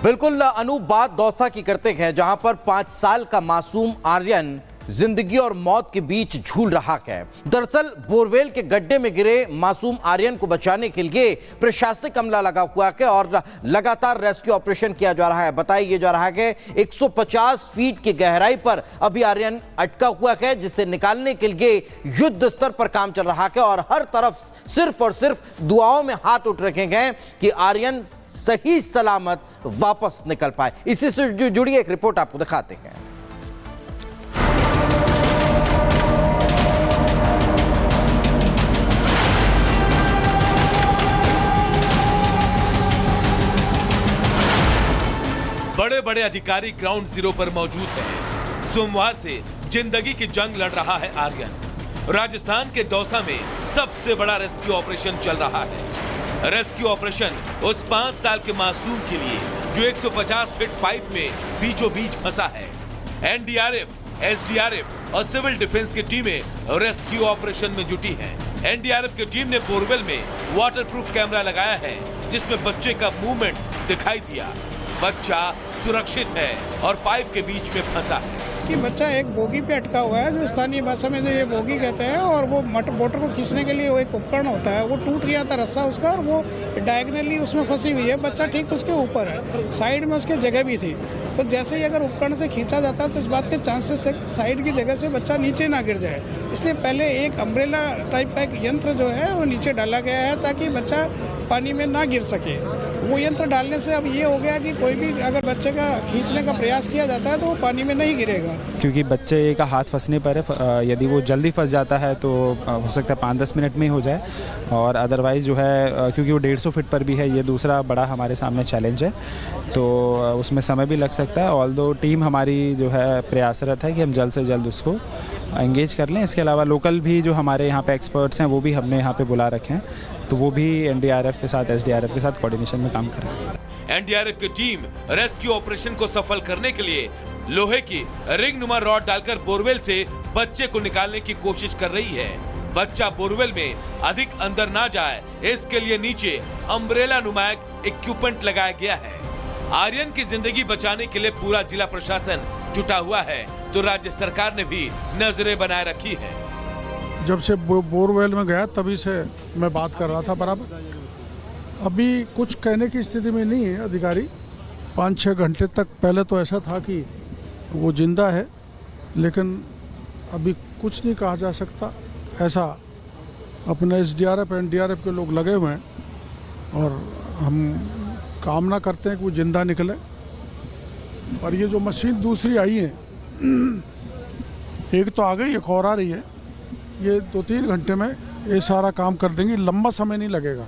बिल्कुल अनूप बात दौसा की करते हैं, जहां पर 5 साल का मासूम आर्यन जिंदगी और मौत के बीच झूल रहा है। दरअसल बोरवेल के गड्ढे में गिरे मासूम आर्यन को बचाने के लिए प्रशासनिक अमला लगा हुआ है और लगातार रेस्क्यू ऑपरेशन किया जा रहा है। बताया जा रहा है कि 150 फीट की गहराई पर अभी आर्यन अटका हुआ है, जिसे निकालने के लिए युद्ध स्तर पर काम चल रहा है और हर तरफ सिर्फ और सिर्फ दुआओं में हाथ उठ रखे गए कि आर्यन सही सलामत वापस निकल पाए। इसी से जुड़ी एक रिपोर्ट आपको दिखाते हैं। बड़े बड़े अधिकारी ग्राउंड जीरो पर मौजूद हैं। सोमवार से जिंदगी की जंग लड़ रहा है आर्यन। राजस्थान के दौसा में सबसे बड़ा रेस्क्यू ऑपरेशन चल रहा है। रेस्क्यू ऑपरेशन उस 5 साल के मासूम के लिए जो 150 फीट पाइप में बीचों बीच फंसा है। एनडीआरएफ, एसडीआरएफ और सिविल डिफेंस की टीमें रेस्क्यू ऑपरेशन में जुटी हैं। एनडीआरएफ की टीम ने बोरवेल में वाटरप्रूफ कैमरा लगाया है, जिसमें बच्चे का मूवमेंट दिखाई दिया। बच्चा सुरक्षित है और पाइप के बीच में फंसा है। कि बच्चा एक बोगी पे अटका हुआ है, जो स्थानीय भाषा में जो ये बोगी कहते हैं, और वो मोटर को खींचने के लिए वो एक उपकरण होता है, वो टूट गया था रस्सा उसका और वो डायगनली उसमें फंसी हुई है। बच्चा ठीक उसके ऊपर है, साइड में उसके जगह भी थी। तो जैसे ही अगर उपकरण से खींचा जाता है तो इस बात के चांसेस थे साइड की जगह से बच्चा नीचे ना गिर जाए, इसलिए पहले एक अम्ब्रेला टाइप का एक यंत्र जो है वो नीचे डाला गया है ताकि बच्चा पानी में ना गिर सके। वो यंत्र डालने से अब ये हो गया कि कोई भी अगर बच्चे का खींचने का प्रयास किया जाता है तो वो पानी में नहीं गिरेगा। क्योंकि बच्चे का हाथ फंसने पर है, यदि वो जल्दी फंस जाता है तो हो सकता है 5-10 मिनट में ही हो जाए, और अदरवाइज़ जो है क्योंकि वो 150 फीट पर भी है, ये दूसरा बड़ा हमारे सामने चैलेंज है, तो उसमें समय भी लग सकता है। ऑल्दो टीम हमारी जो है प्रयासरत है कि हम जल्द से जल्द उसको एंगेज कर लें। इसके अलावा लोकल भी जो हमारे यहाँ पे एक्सपर्ट्स हैं वो भी हमने यहाँ पे बुला रखे हैं, तो वो भी एनडीआरएफ के साथ, एसडीआरएफ के साथ कोऑर्डिनेशन में काम कर रहे हैं। एनडीआरएफ की टीम रेस्क्यू ऑपरेशन को सफल करने के लिए लोहे की रिंग नुमा रॉड डालकर बोरवेल से बच्चे को निकालने की कोशिश कर रही है। बच्चा बोरवेल में अधिक अंदर ना जाए, इसके लिए नीचे अम्ब्रेला नुमा इक्विपमेंट लगाया गया है। आर्यन की जिंदगी बचाने के लिए पूरा जिला प्रशासन जुटा हुआ है, तो राज्य सरकार ने भी नजरें बनाए रखी है। जब से बोरवेल में गया तभी से मैं बात कर रहा था बराबर। अभी कुछ कहने की स्थिति में नहीं है अधिकारी। 5-6 घंटे तक पहले तो ऐसा था कि वो जिंदा है, लेकिन अभी कुछ नहीं कहा जा सकता। ऐसा अपने एसडीआरएफ एनडीआरएफ के लोग लगे हुए हैं और हम कामना करते हैं कि वो जिंदा निकले। और ये जो मशीन दूसरी आई है, एक तो आ गई, एक और आ रही है, ये 2-3 घंटे में ये सारा काम कर देंगे, लंबा समय नहीं लगेगा।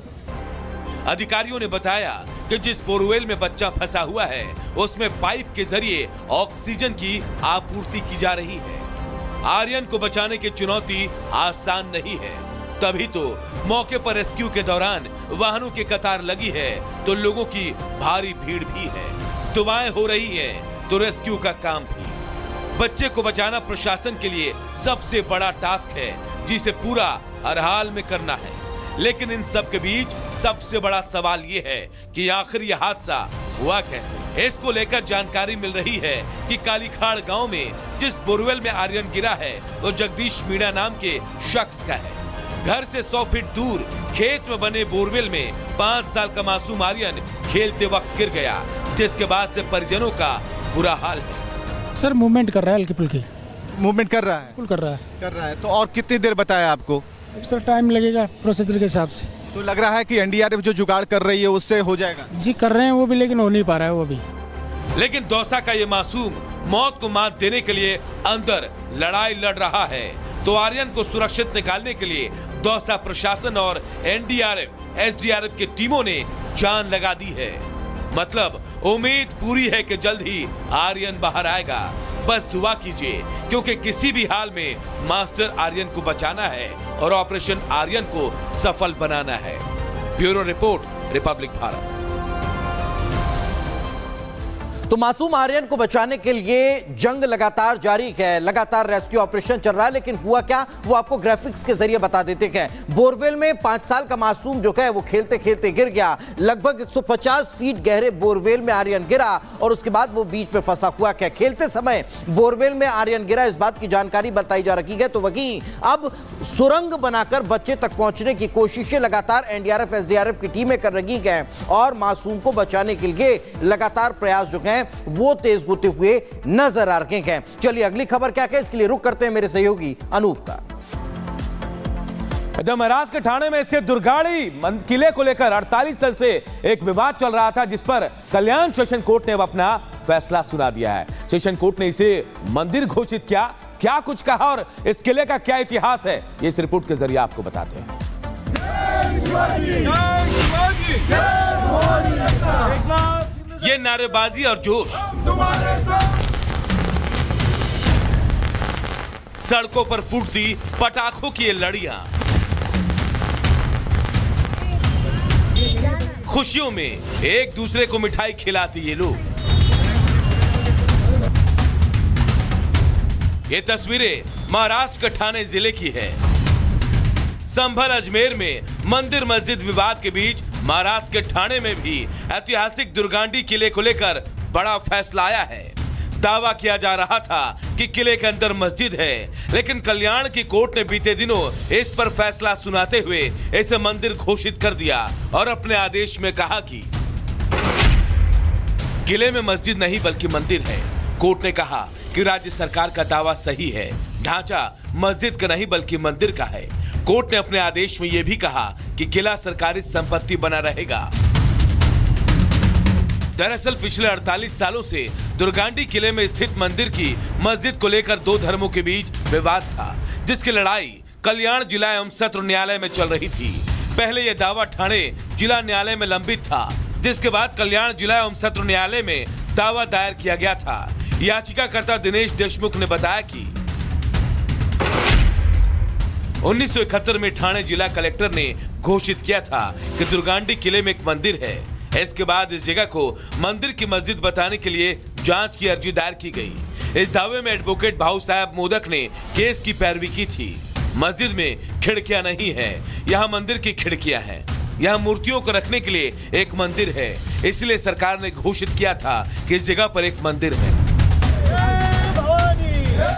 अधिकारियों ने बताया कि जिस बोरवेल में बच्चा फंसा हुआ है उसमें पाइप के जरिए ऑक्सीजन की आपूर्ति की जा रही है। आर्यन को बचाने की चुनौती आसान नहीं है, तभी तो मौके पर रेस्क्यू के दौरान वाहनों की कतार लगी है, तो लोगों की भारी भीड़ भी है। दुआएं हो रही हैं, तो रेस्क्यू का काम भी। बच्चे को बचाना प्रशासन के लिए सबसे बड़ा टास्क है, जिसे पूरा हर हाल में करना है। लेकिन इन सब के बीच सबसे बड़ा सवाल ये है कि आखिर यह हादसा हुआ कैसे। इसको लेकर जानकारी मिल रही है कि कालीखाड़ गांव में जिस बोरवेल में आर्यन गिरा है वो जगदीश मीणा नाम के शख्स का है। घर से 100 फीट दूर खेत में बने बोरवेल में 5 साल का मासूम आर्यन खेलते वक्त गिर गया, जिसके बाद से परिजनों का बुरा हाल है। सर मूवमेंट कर रहा है, हल्की फुल्की मूवमेंट कर रहा है, बिल्कुल कर रहा है। तो और कितनी देर बताया आपको? सर टाइम लगेगा प्रोसीजर के हिसाब से। तो लग रहा है कि एनडीआरएफ जो जुगाड़ कर रही है उससे हो जाएगा। जी कर रहे हैं वो भी, लेकिन हो नहीं पा रहा है वो भी। लेकिन दौसा का ये मासूम मौत को मात देने के लिए अंदर लड़ाई लड़ रहा है, तो आर्यन को सुरक्षित निकालने के लिए दौसा प्रशासन और एनडीआरएफ, एसडीआरएफ की टीमों ने जान लगा दी है। मतलब उम्मीद पूरी है कि जल्द ही आर्यन बाहर आएगा। बस दुआ कीजिए, क्योंकि किसी भी हाल में मास्टर आर्यन को बचाना है और ऑपरेशन आर्यन को सफल बनाना है। Bureau report, Republic Bharat. तो मासूम आर्यन को बचाने के लिए जंग लगातार जारी है, लगातार रेस्क्यू ऑपरेशन चल रहा है। लेकिन हुआ क्या, वो आपको ग्राफिक्स के जरिए बता देते हैं। बोरवेल में 5 साल का मासूम जो है वो खेलते खेलते गिर गया। लगभग 150 फीट गहरे बोरवेल में आर्यन गिरा और उसके बाद वो बीच में फंसा हुआ है। खेलते समय बोरवेल में आर्यन गिरा, इस बात की जानकारी बताई जा रही है। तो वहीं अब सुरंग बनाकर बच्चे तक पहुंचने की कोशिशें लगातार एनडीआरएफ एसडीआरएफ की टीमें कर रही हैं और मासूम को बचाने के लिए लगातार प्रयास जो हैं वो तेज होते हुए नजर आ रहे हैं। चलिए अगली खबर क्या है, इसके लिए रुक करते हैं मेरे सहयोगी अनूप का। इधर महाराष्ट्र के ठाणे में स्थित दुर्गाड़ी किले को लेकर 48 साल से एक विवाद चल रहा था, जिस पर कल्याण सेशन कोर्ट ने अब अपना फैसला सुना दिया है। सेशन कोर्ट ने इसे मंदिर घोषित किया, क्या कुछ कहा और इस किले का क्या इतिहास है, ये इस रिपोर्ट के जरिए आपको बताते हैं। ये नारेबाजी और जोश, सड़कों पर फूटती पटाखों की ये लड़ियां, खुशियों में एक दूसरे को मिठाई खिलाते ये लोग। ये तस्वीरें महाराष्ट्र के ठाणे जिले की है। संभल अजमेर में मंदिर मस्जिद विवाद के बीच महाराष्ट्र के ठाणे में भी ऐतिहासिक दुर्गांडी किले को लेकर बड़ा फैसला आया है। दावा किया जा रहा था कि किले के अंदर मस्जिद है, लेकिन कल्याण की कोर्ट ने बीते दिनों इस पर फैसला सुनाते हुए इसे मंदिर घोषित कर दिया और अपने आदेश में कहा कि किले में मस्जिद नहीं बल्कि मंदिर है। कोर्ट ने कहा कि राज्य सरकार का दावा सही है, ढांचा मस्जिद का नहीं बल्कि मंदिर का है। कोर्ट ने अपने आदेश में यह भी कहा कि किला सरकारी संपत्ति बना रहेगा। दरअसल पिछले 48 सालों से दुर्गांडी किले में स्थित मंदिर की मस्जिद को लेकर दो धर्मों के बीच विवाद था, जिसकी लड़ाई कल्याण जिला एवं सत्र न्यायालय में चल रही थी। पहले यह दावा ठाणे जिला न्यायालय में लंबित था, जिसके बाद कल्याण जिला एवं सत्र न्यायालय में दावा दायर किया गया था। याचिकाकर्ता दिनेश देशमुख ने बताया कि 1971 में ठाणे जिला कलेक्टर ने घोषित किया था कि दुर्गांडी किले में एक मंदिर है। इसके बाद इस जगह को मंदिर की मस्जिद बताने के लिए जांच की अर्जी दायर की गई। इस दावे में एडवोकेट भाऊ साहब मोदक ने केस की पैरवी की थी। मस्जिद में खिड़कियां नहीं है, यहाँ मंदिर की खिड़कियां हैं। यहाँ मूर्तियों को रखने के लिए एक मंदिर है, इसलिए सरकार ने घोषित किया था कि इस जगह पर एक मंदिर है।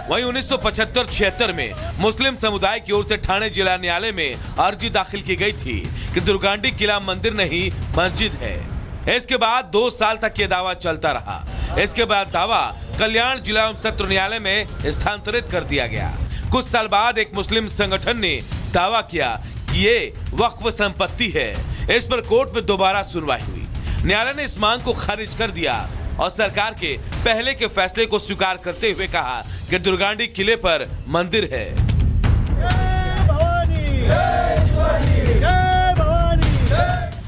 वहीं 1975-76 में मुस्लिम समुदाय की ओर से ठाणे जिला न्यायालय में अर्जी दाखिल की गई थी कि दुर्गांडी किला मंदिर नहीं मस्जिद है। इसके बाद 2 साल तक ये दावा चलता रहा। इसके बाद दावा कल्याण जिला एवं सत्र न्यायालय में स्थानांतरित कर दिया गया। कुछ साल बाद एक मुस्लिम संगठन ने दावा किया कि ये वक्फ संपत्ति है। इस पर कोर्ट में दोबारा सुनवाई हुई। न्यायालय ने इस मांग को खारिज कर दिया और सरकार के पहले के फैसले को स्वीकार करते हुए कहा कि दुर्गांडी किले पर मंदिर है।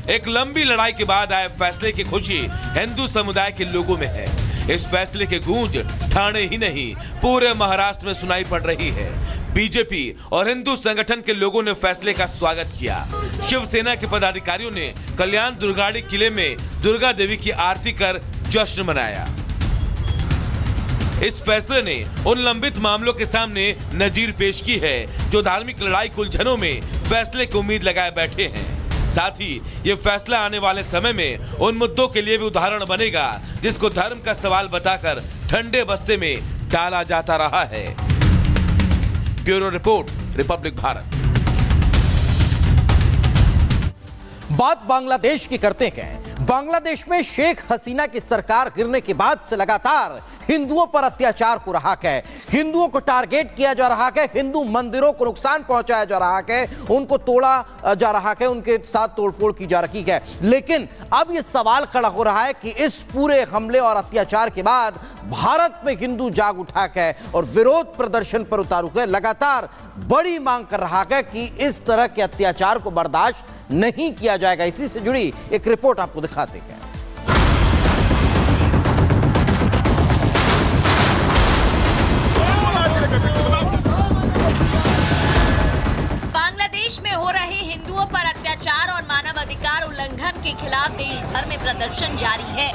एक लंबी लड़ाई के बाद आए फैसले की खुशी हिंदू समुदाय के लोगों में है। इस फैसले के गूंज ठाणे ही नहीं पूरे महाराष्ट्र में सुनाई पड़ रही है। बीजेपी और हिंदू संगठन के लोगों ने फैसले का स्वागत किया। शिवसेना के पदाधिकारियों ने कल्याण दुर्गांडी किले में दुर्गा देवी की आरती कर जश्न मनाया। इस फैसले ने उन लंबित मामलों के सामने नजीर पेश की है जो धार्मिक लड़ाई उलझनों में फैसले की उम्मीद लगाए बैठे हैं। साथ ही ये फैसला आने वाले समय में उन मुद्दों के लिए भी उदाहरण बनेगा जिसको धर्म का सवाल बताकर ठंडे बस्ते में डाला जाता रहा है। Bureau report, Republic Bharat. बात बांग्लादेश की करते हैं। बांग्लादेश में शेख हसीना की सरकार गिरने के बाद से लगातार हिंदुओं पर अत्याचार हो रहा है। हिंदुओं को टारगेट किया जा रहा है, हिंदू मंदिरों को नुकसान पहुंचाया जा रहा है, उनको तोड़ा जा रहा है, उनके साथ तोड़फोड़ की जा रही है। लेकिन अब यह सवाल खड़ा हो रहा है कि इस पूरे हमले और अत्याचार के बाद भारत में हिंदू जाग उठा है और विरोध प्रदर्शन पर उतारू है। लगातार बड़ी मांग कर रहा है कि इस तरह के अत्याचार को बर्दाश्त नहीं किया जाएगा। इसी से जुड़ी एक रिपोर्ट आपको दिखाते हैं। बांग्लादेश में हो रहे हिंदुओं पर अत्याचार और मानवाधिकार उल्लंघन के खिलाफ देश भर में प्रदर्शन जारी है।